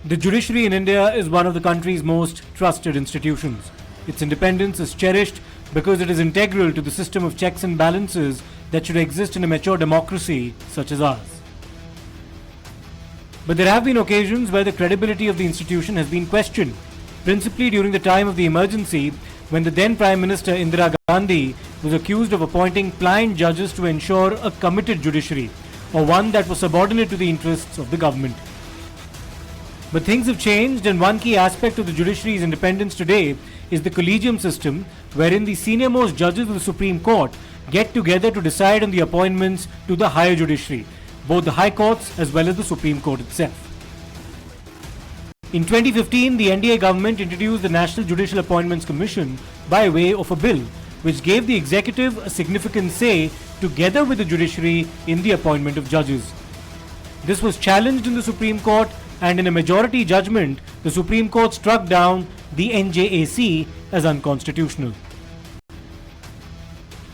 The judiciary in India is one of the country's most trusted institutions. Its independence is cherished because it is integral to the system of checks and balances that should exist in a mature democracy such as ours. But there have been occasions where the credibility of the institution has been questioned, principally during the time of the emergency when the then Prime Minister Indira Gandhi was accused of appointing pliant judges to ensure a committed judiciary, or one that was subordinate to the interests of the government. But things have changed, and one key aspect of the judiciary's independence today is the collegium system, wherein the senior-most judges of the Supreme Court get together to decide on the appointments to the higher judiciary, both the high courts as well as the Supreme Court itself. In 2015, the NDA government introduced the National Judicial Appointments Commission by way of a bill, which gave the executive a significant say together with the judiciary in the appointment of judges. This was challenged in the Supreme Court, and in a majority judgment, the Supreme Court struck down the NJAC as unconstitutional.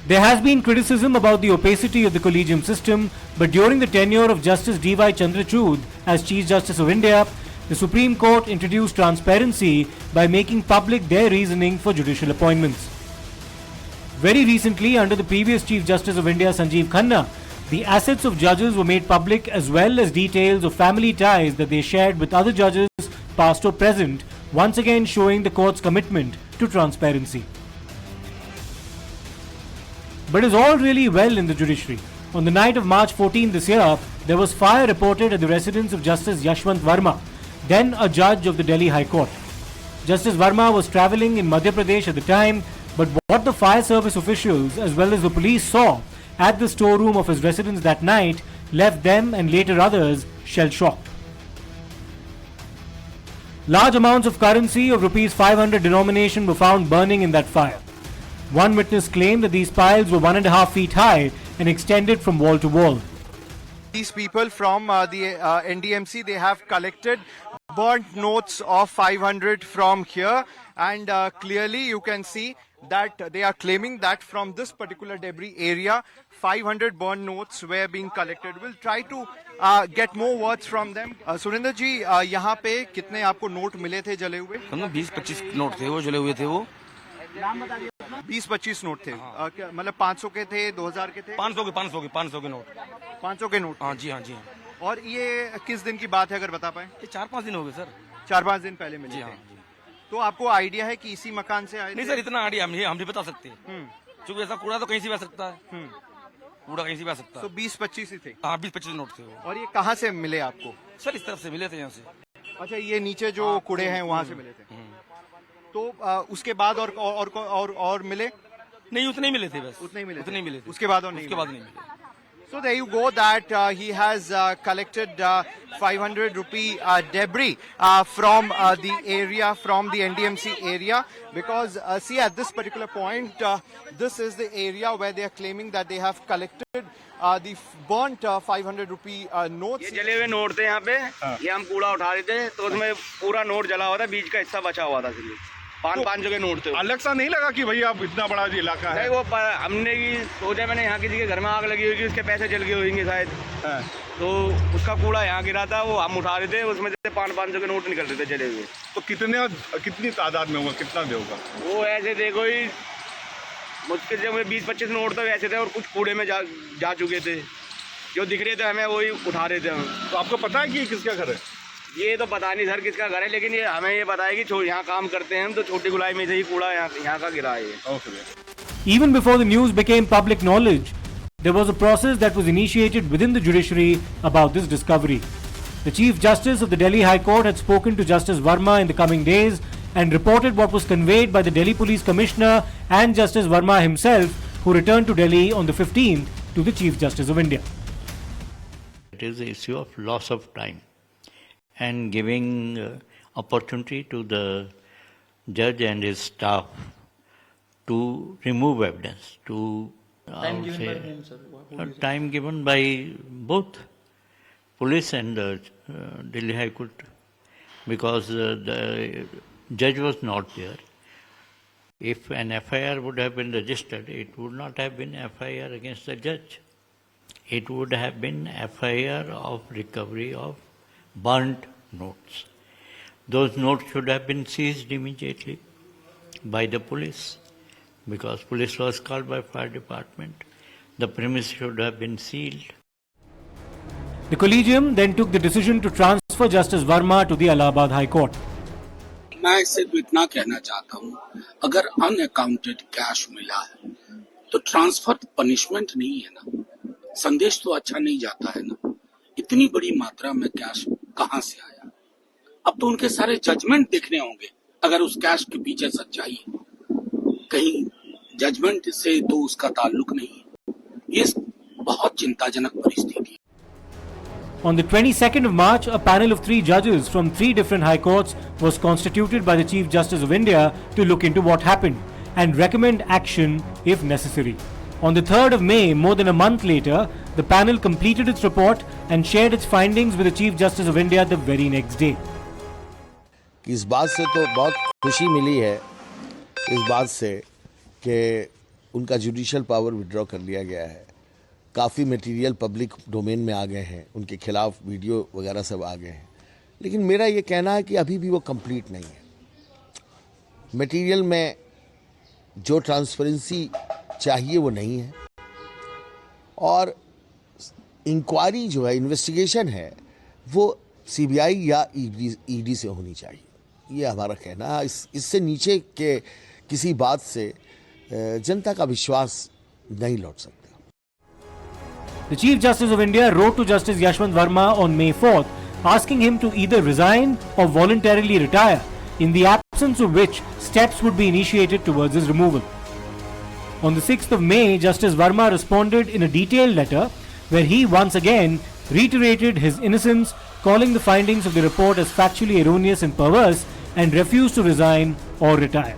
There has been criticism about the opacity of the collegium system, but during the tenure of Justice D.Y. Chandrachud as Chief Justice of India, the Supreme Court introduced transparency by making public their reasoning for judicial appointments. Very recently, under the previous Chief Justice of India, Sanjeev Khanna, the assets of judges were made public, as well as details of family ties that they shared with other judges, past or present, once again showing the court's commitment to transparency. But is all really well in the judiciary? On the night of March 14 this year, there was fire reported at the residence of Justice Yashwant Varma, then a judge of the Delhi High Court. Justice Varma was travelling in Madhya Pradesh at the time, but what the fire service officials as well as the police saw at the storeroom of his residence that night left them and later others shell-shocked. Large amounts of currency of Rs 500 denomination were found burning in that fire. One witness claimed that these piles were 1.5 feet high and extended from wall to wall. These people from the NDMC, they have collected burnt notes of 500 from here, and clearly you can see that they are claiming that from this particular debris area 500 burnt notes were being collected. We'll try to get more words from them. Surendra जी, यहाँ पे कितने आपको note मिले थे जले हुए? 20-25 note थे वो जले हुए थे वो। 20-25 नोट थे, मतलब 500 के थे, 2000 के थे? 500 के नोट। 500 के नोट? हाँ जी। और ये किस दिन की बात है, अगर बता पाए? ये 4-5 दिन हो गए सर। 4-5 दिन पहले मिले थे। तो आपको आइडिया है कि इसी मकान से आए? नहीं सर, इतना आइडिया हम भी बता सकते हैं, क्योंकि ऐसा कूड़ा तो कहीं से भी आ सकता है। कूड़ा कहीं से भी आ सकता है। तो 20-25 ही थे? हाँ, 20-25 नोट थे वो। और ये कहाँ से मिले आपको? सर इस तरफ से मिले थे, यहाँ से। अच्छा, ये नीचे जो कूड़े हैं वहाँ से मिले थे? तो उसके बाद और मिले? नहीं, उतने ही मिले थे बस। उतने ही मिले थे। उसके बाद नहीं मिले। So there you go, that he has collected 500 rupee debris from the area, from the NDMC area, because see, at this particular point, this is the area where they are claiming that they have collected the burnt 500 rupee notes. ये जले हुए note थे यहाँ पे, ये हम कूड़ा उठा रहे थे, तो उसमें पूरा नोट जला हुआ था, बीच का हिस्सा बचा हुआ था सिर्फ। 5 जगह नोट थे। अलग सा नहीं लगा कि भैया आप इतना बड़ा इलाका है? नहीं, वो हमने की सोचा, मैंने यहाँ किसी के घर में आग लगी होगी, उसके पैसे जल गए होंगे शायद, तो उसका कूड़ा यहाँ गिरा था, वो हम उठा रहे थे, उसमें से 500 के नोट निकल रहे थे जले हुए। तो कितनी तादाद में होगा, कितना दे होगा वो? ऐसे देखो ही मुश्किल से 20-25 नोट तो ऐसे थे, और कुछ कूड़े में जा चुके थे, जो दिख रहे थे हमें वही उठा रहे थे हम। तो आपको पता है कि किसका घर है? ये तो पता नहीं सर किसका घर है, लेकिन ये हमें ये पता है कि यहाँ काम करते हैं हम, तो छोटी गुलाई में से ही कूड़ा यहाँ का गिरा है। Even before the news became public knowledge, there was a process that was initiated within the judiciary about this discovery. The Chief Justice of the Delhi High Court had spoken to Justice Varma in the coming days and reported what was conveyed by the Delhi Police Commissioner and Justice Varma himself, who returned to Delhi on the 15th to the Chief Justice of India. It is the issue of loss of time and giving opportunity to the judge and his staff to remove evidence, to time given by whom, sir? Time given by both police and the Delhi High Court, because the judge was not there. If an FIR would have been registered, it would not have been FIR against the judge. It would have been FIR of recovery of burnt notes. those notes should have been seized immediately by the police, because police was called by fire department. The premise should have been sealed. The collegium then took the decision to transfer Justice Varma to the Allahabad High Court. मैं सिर्फ इतना कहना चाहता हूँ, अगर unaccounted cash मिला है तो ट्रांसफर पनिशमेंट नहीं है ना, संदेश तो अच्छा नहीं जाता है ना। इतनी बड़ी मात्रा में कैश कहाँ से आया? अब तो उनके सारे जजमेंट देखने होंगे अगर उस कैश के पीछे सच्चाई है। कहीं जजमेंट से तो उसका ताल्लुक नहीं है। ये बहुत चिंताजनक परिस्थिति है। On the 22nd of March, a panel of 3 judges from 3 different high courts was constituted by the Chief Justice of India to look into what happened and recommend action if necessary. On the 3rd of May, more than a month later, the panel completed its report and shared its findings with the Chief Justice of India the very next day. इस बात से तो बहुत खुशी मिली है, इस बात से कि उनका जुडिशियल पावर विड्रॉ कर लिया गया है। काफ़ी मटेरियल पब्लिक डोमेन में आ गए हैं, उनके खिलाफ वीडियो वगैरह सब आ गए हैं, लेकिन मेरा ये कहना है कि अभी भी वो कंप्लीट नहीं है। मटेरियल में जो ट्रांसपेरेंसी चाहिए वो नहीं है, और इंक्वायरी जो है, इन्वेस्टिगेशन है, वो सीबीआई या ईडी से होनी चाहिए, ये हमारा कहना है। इससे नीचे के किसी बात से जनता का विश्वास नहीं लौट सकता। The Chief Justice of India wrote to Justice Yashwant Varma on May 4th asking him to either resign or voluntarily retire, in the absence of which steps would be initiated towards his removal. On the 6th of May, Justice Varma responded in a detailed letter where he once again reiterated his innocence, calling the findings of the report as factually erroneous and perverse, and refused to resign or retire.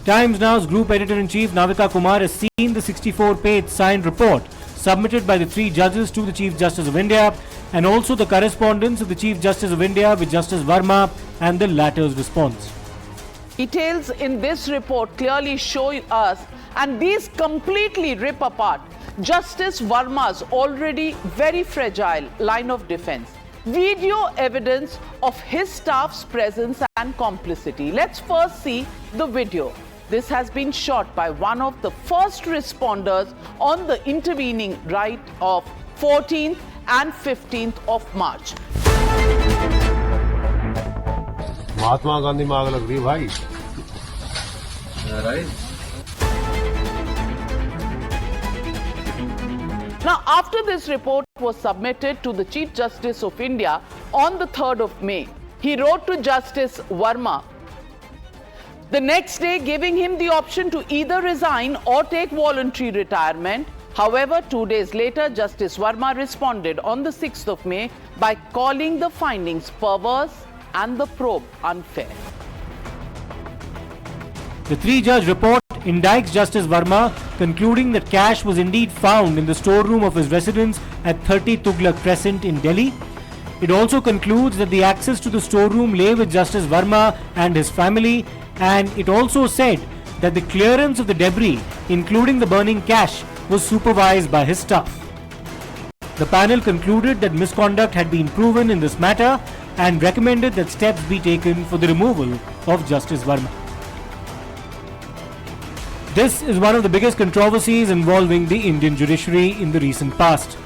Times Now's Group Editor-in-Chief Navika Kumar has seen the 64-page signed report submitted by the 3 judges to the Chief Justice of India, and also the correspondence of the Chief Justice of India with Justice Varma and the latter's response. Details in this report clearly show us, and these completely rip apart Justice Varma's already very fragile line of defense. Video evidence of his staff's presence and complicity. Let's first see the video. This has been shot by one of the first responders on the intervening night of 14th and 15th of March. Mahatma Gandhi में आग लग रही भाई। Now, after this report was submitted to the Chief Justice of India on the 3rd of May, he wrote to Justice Varma the next day, giving him the option to either resign or take voluntary retirement. However, 2 days later, Justice Varma responded on the 6th of May by calling the findings perverse and the probe unfair. The 3-judge report indicts Justice Varma, concluding that cash was indeed found in the storeroom of his residence at 30 Tughlaq Crescent in Delhi. It also concludes that the access to the storeroom lay with Justice Varma and his family, and it also said that the clearance of the debris, including the burning cash, was supervised by his staff. The panel concluded that misconduct had been proven in this matter and recommended that steps be taken for the removal of Justice Varma. This is one of the biggest controversies involving the Indian judiciary in the recent past.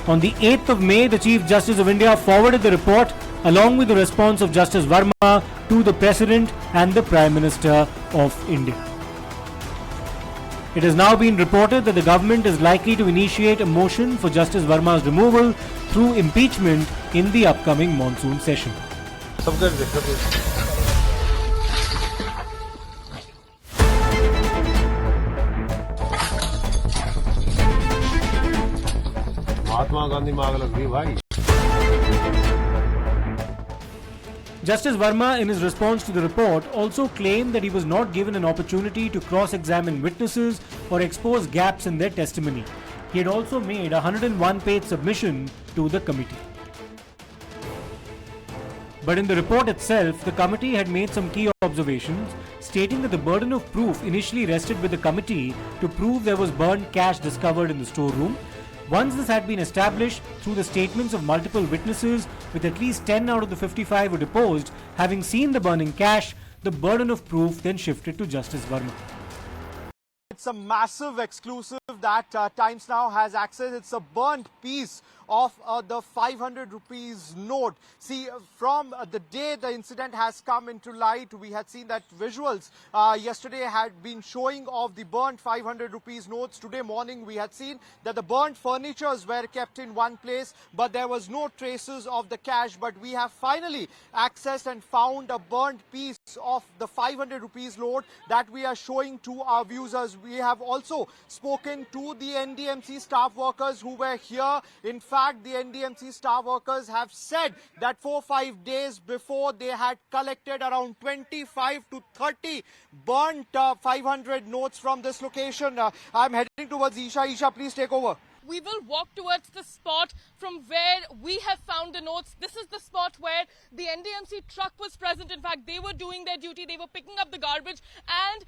On the 8th of May, the Chief Justice of India forwarded the report along with the response of Justice Varma to the President and the Prime Minister of India. It has now been reported that the government is likely to initiate a motion for Justice Varma's removal through impeachment in the upcoming monsoon session. Mahatma Gandhi में आग लग रही भाई। Justice Varma, in his response to the report, also claimed that he was not given an opportunity to cross-examine witnesses or expose gaps in their testimony. He had also made a 101-page submission to the committee. But in the report itself, the committee had made some key observations, stating that the burden of proof initially rested with the committee to prove there was burnt cash discovered in the storeroom. Once this had been established through the statements of multiple witnesses, with at least 10 out of the 55 who deposed having seen the burning cash, the burden of proof then shifted to Justice Varma. It's a massive exclusive that Times Now has access. It's a burnt piece of the 500 rupees note. See, from the day the incident has come into light, we had seen that visuals yesterday had been showing of the burnt 500 rupees notes. Today morning we had seen that the burnt furnitures were kept in one place, but there was no traces of the cash. But we have finally accessed and found a burnt piece of the 500 rupees note that we are showing to our viewers. We have also spoken to the NDMC staff workers who were here. In fact, the NDMC staff workers have said that 4-5 days before they had collected around 25 to 30 burnt 500 notes from this location. I'm heading towards Isha. Isha, please take over. We will walk towards the spot from where we have found the notes. This is the spot where the NDMC truck was present. In fact, they were doing their duty. They were picking up the garbage. And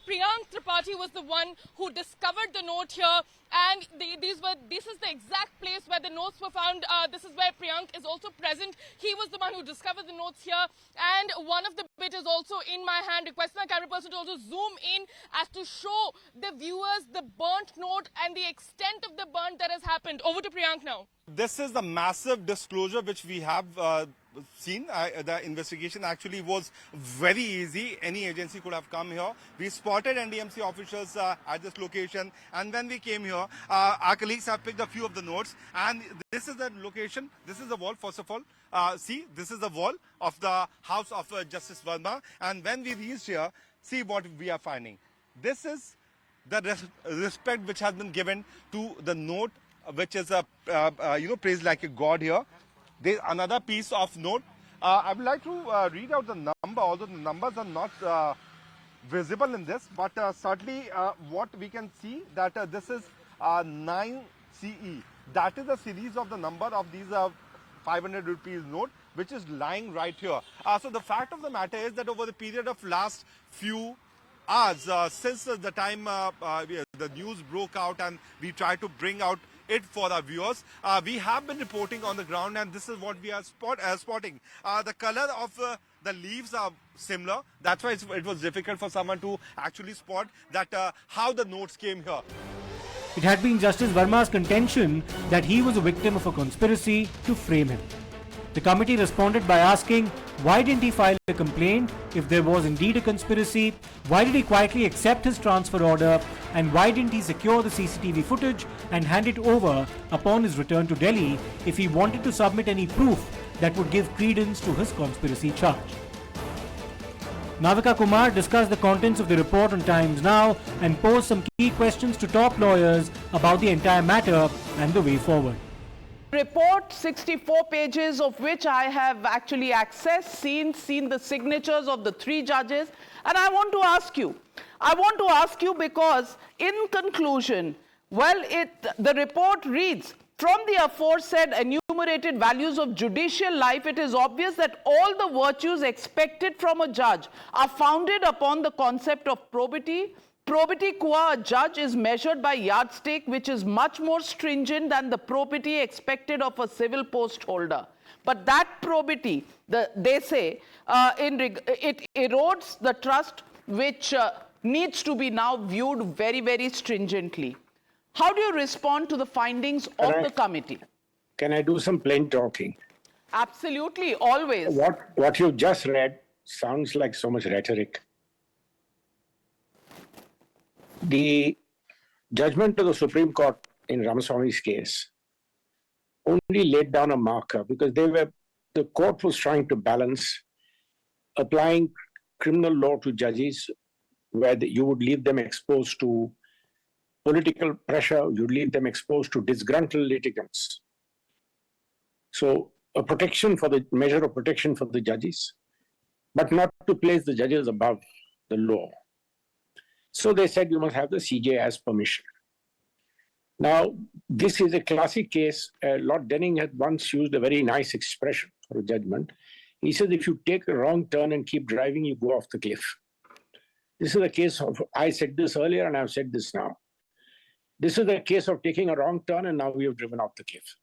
Priyank Tripathi was the one who discovered the note here. And this is the exact place where the notes were found. This is where Priyank is also present. He was the one who discovered the notes here. And one of the bit is also in my hand. Request my camera person to also zoom in as to show the viewers the burnt note and the extent of the burnt that has happened. Over to Priyank now. This is the massive disclosure which we have seen. The investigation actually was very easy. Any agency could have come here. We spotted NDMC officials at this location, and when we came here, our colleagues have picked a few of the notes. And this is the location. This is the wall, first of all. See, this is the wall of the house of Justice Varma. And when we reached here, see what we are finding. This is the respect which has been given to the note, which is praised like a god here. There's another piece of note. I would like to read out the number, although the numbers are not visible in this, but certainly what we can see that this is 9CE. That is the series of the number of these 500 rupees note, which is lying right here. So the fact of the matter is that over the period of last few hours, since the time the news broke out and we tried to bring out it for our viewers, we have been reporting on the ground, and this is what we are spotting. The color of the leaves are similar. That's why it was difficult for someone to actually spot that how the notes came here. It had been Justice Varma's contention that he was a victim of a conspiracy to frame him. The committee responded by asking, why didn't he file a complaint if there was indeed a conspiracy? Why did he quietly accept his transfer order? And why didn't he secure the CCTV footage and hand it over upon his return to Delhi if he wanted to submit any proof that would give credence to his conspiracy charge? Navika Kumar discussed the contents of the report on Times Now and posed some key questions to top lawyers about the entire matter and the way forward. Report, 64 pages of which I have actually accessed, seen the signatures of the 3 judges. And I want to ask you because in conclusion, the report reads, from the aforesaid enumerated values of judicial life, it is obvious that all the virtues expected from a judge are founded upon the concept of probity. Probity qua a judge is measured by yardstick, which is much more stringent than the probity expected of a civil post holder. But that probity, they say, it erodes the trust which needs to be now viewed very, very stringently. How do you respond to the findings of the committee? Can I do some plain talking? Absolutely, always. What you just read sounds like so much rhetoric. The judgment of the Supreme Court in Ramaswamy's case only laid down a marker because the court was trying to balance applying criminal law to judges where you would leave them exposed to political pressure, you'd leave them exposed to disgruntled litigants. So a measure of protection for the judges, but not to place the judges above the law. So they said you must have the CJI's permission. Now, this is a classic case. Lord Denning had once used a very nice expression for a judgment. He said, if you take a wrong turn and keep driving, you go off the cliff. This is a case of, I said this earlier and I've said this now. This is a case of taking a wrong turn, and now we have driven off the cliff.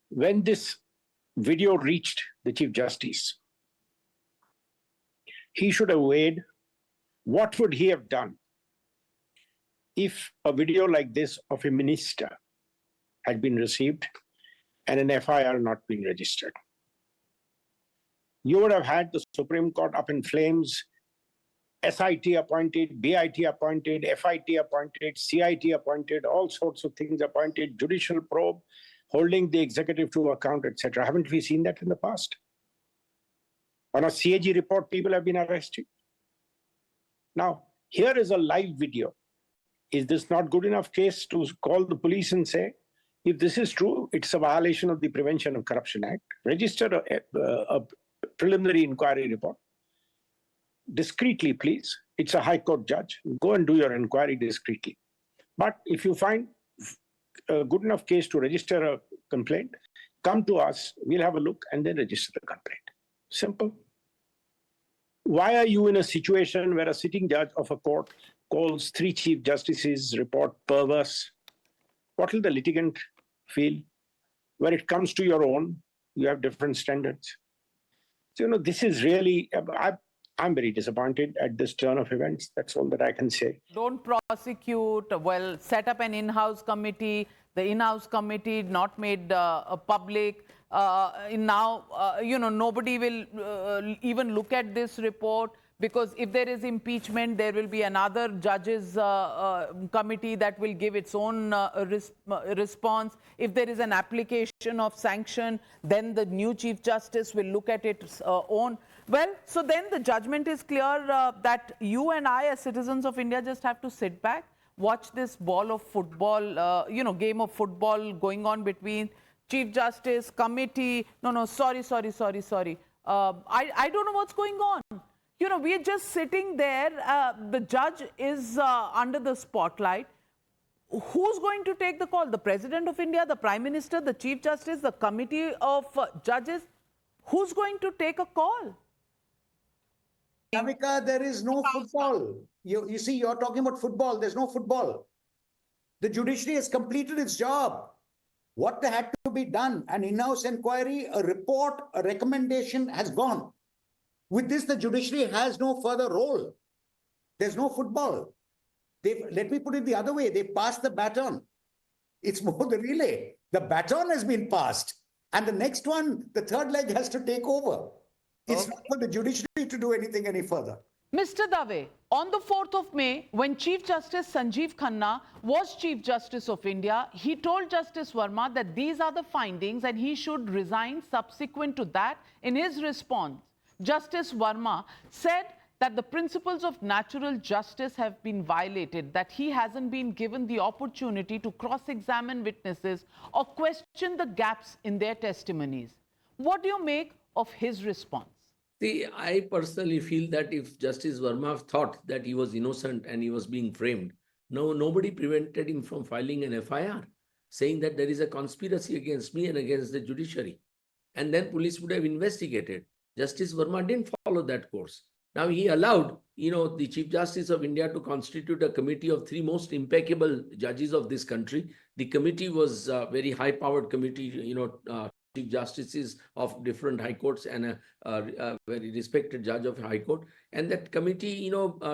When this video reached the Chief Justice, he should have weighed what would he have done if a video like this of a minister had been received and an FIR not been registered. You would have had the Supreme Court up in flames, SIT appointed, BIT appointed, FIT appointed, CIT appointed, all sorts of things appointed, judicial probe, holding the executive to account, etc. Haven't we seen that in the past? On a CAG report, people have been arrested. Now, here is a live video. Is this not good enough case to call the police and say, if this is true, it's a violation of the Prevention of Corruption Act, register a preliminary inquiry report. Discreetly, please. It's a High Court judge. Go and do your inquiry discreetly. But if you find a good enough case to register a complaint, come to us, we'll have a look and then register the complaint. Simple. Why are you in a situation where a sitting judge of a court calls 3 Chief Justices' report perverse? What will the litigant feel? When it comes to your own, you have different standards. So, this is really, I'm very disappointed at this turn of events. That's all that I can say. Don't prosecute, well, set up an in-house committee. The in-house committee not made public. Now, nobody will even look at this report, because if there is impeachment, there will be another judges committee that will give its own response. If there is an application of sanction, then the new Chief Justice will look at its own. Well, so then the judgment is clear that you and I, as citizens of India, just have to sit back, watch this ball of football, game of football going on between Chief Justice, committee. Sorry. I don't know what's going on. We are just sitting there. The judge is under the spotlight. Who's going to take the call? The President of India, the Prime Minister, the Chief Justice, the committee of judges? Who's going to take a call? Amika, there is no football. You see, you're talking about football. There's no football. The judiciary has completed its job. What had to be done? An in-house inquiry, a report, a recommendation has gone. With this, the judiciary has no further role. There's no football. Let me put it the other way. They passed the baton. It's more the relay. The baton has been passed. And the next one, the third leg has to take over. It's not for the judiciary to do anything any further. Mr. Dave, on the 4th of May, when Chief Justice Sanjeev Khanna was Chief Justice of India, he told Justice Varma that these are the findings and he should resign. Subsequent to that, in his response, Justice Varma said that the principles of natural justice have been violated, that he hasn't been given the opportunity to cross-examine witnesses or question the gaps in their testimonies. What do you make of his response? See, I personally feel that if Justice Varma thought that he was innocent and he was being framed, nobody prevented him from filing an FIR, saying that there is a conspiracy against me and against the judiciary. And then police would have investigated. Justice Varma didn't follow that course. Now he allowed, the Chief Justice of India to constitute a committee of 3 most impeccable judges of this country. The committee was a very high-powered committee, Chief Justices of different high courts and a very respected judge of high court. And that committee,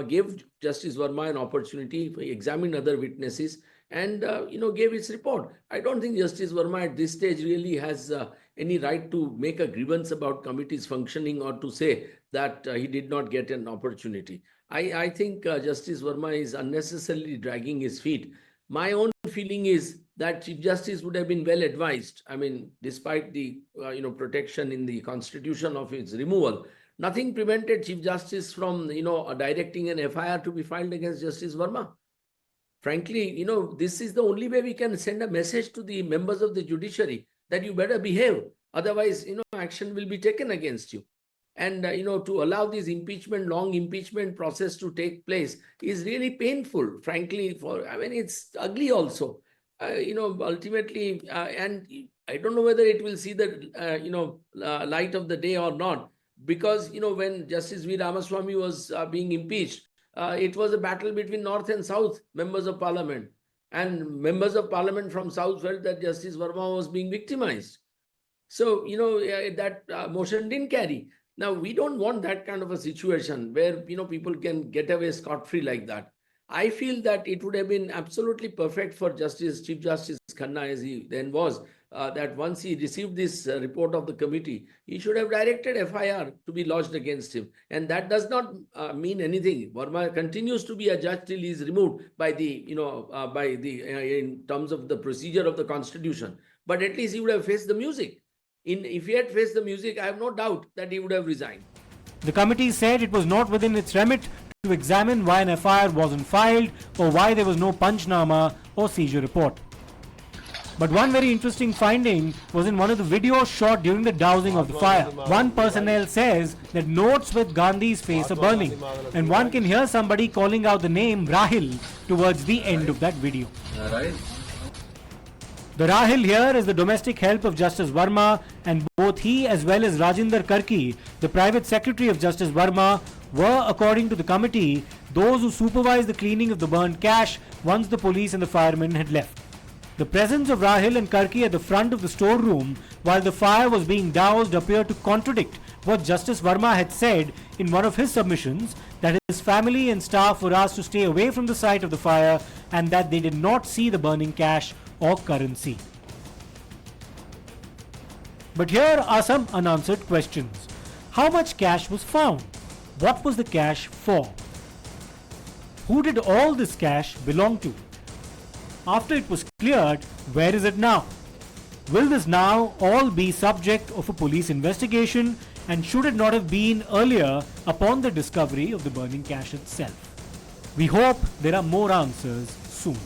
gave Justice Varma an opportunity to examine other witnesses and, gave its report. I don't think Justice Varma at this stage really has any right to make a grievance about committee's functioning or to say that he did not get an opportunity. I think Justice Varma is unnecessarily dragging his feet. My own feeling is that Chief Justice would have been well advised. I mean, despite the protection in the Constitution of its removal, nothing prevented Chief Justice from directing an FIR to be filed against Justice Varma. Frankly, this is the only way we can send a message to the members of the judiciary that you better behave. Otherwise, action will be taken against you. And, to allow this long impeachment process to take place is really painful, frankly. It's ugly also. Ultimately, and I don't know whether it will see the, light of the day or not. Because, when Justice V. Ramaswamy was being impeached, it was a battle between North and South members of Parliament. And members of parliament from South felt that Justice Varma was being victimized. So, that motion didn't carry. Now, we don't want that kind of a situation where, people can get away scot-free like that. I feel that it would have been absolutely perfect for Chief Justice Khanna, as he then was, that once he received this report of the committee, he should have directed FIR to be lodged against him. And that does not mean anything. Varma continues to be a judge till he is removed by in terms of the procedure of the Constitution. But at least he would have faced the music. If he had faced the music, I have no doubt that he would have resigned. The committee said it was not within its remit to examine why an FIR wasn't filed or why there was no Panchnama or seizure report. But one very interesting finding was in one of the videos shot during the dousing of the fire. One personnel says that notes with Gandhi's face are burning, and one can hear somebody calling out the name Rahil towards the end of that video. The Rahil here is the domestic help of Justice Varma, and both he as well as Rajinder Karki, the private secretary of Justice Varma, were, according to the committee, those who supervised the cleaning of the burnt cash once the police and the firemen had left. The presence of Rahil and Karki at the front of the storeroom while the fire was being doused appeared to contradict what Justice Varma had said in one of his submissions, that his family and staff were asked to stay away from the site of the fire and that they did not see the burning cash or currency. But here are some unanswered questions. How much cash was found? What was the cash for? Who did all this cash belong to? After it was cleared, where is it now? Will this now all be subject of a police investigation, and should it not have been earlier upon the discovery of the burning cash itself? We hope there are more answers soon.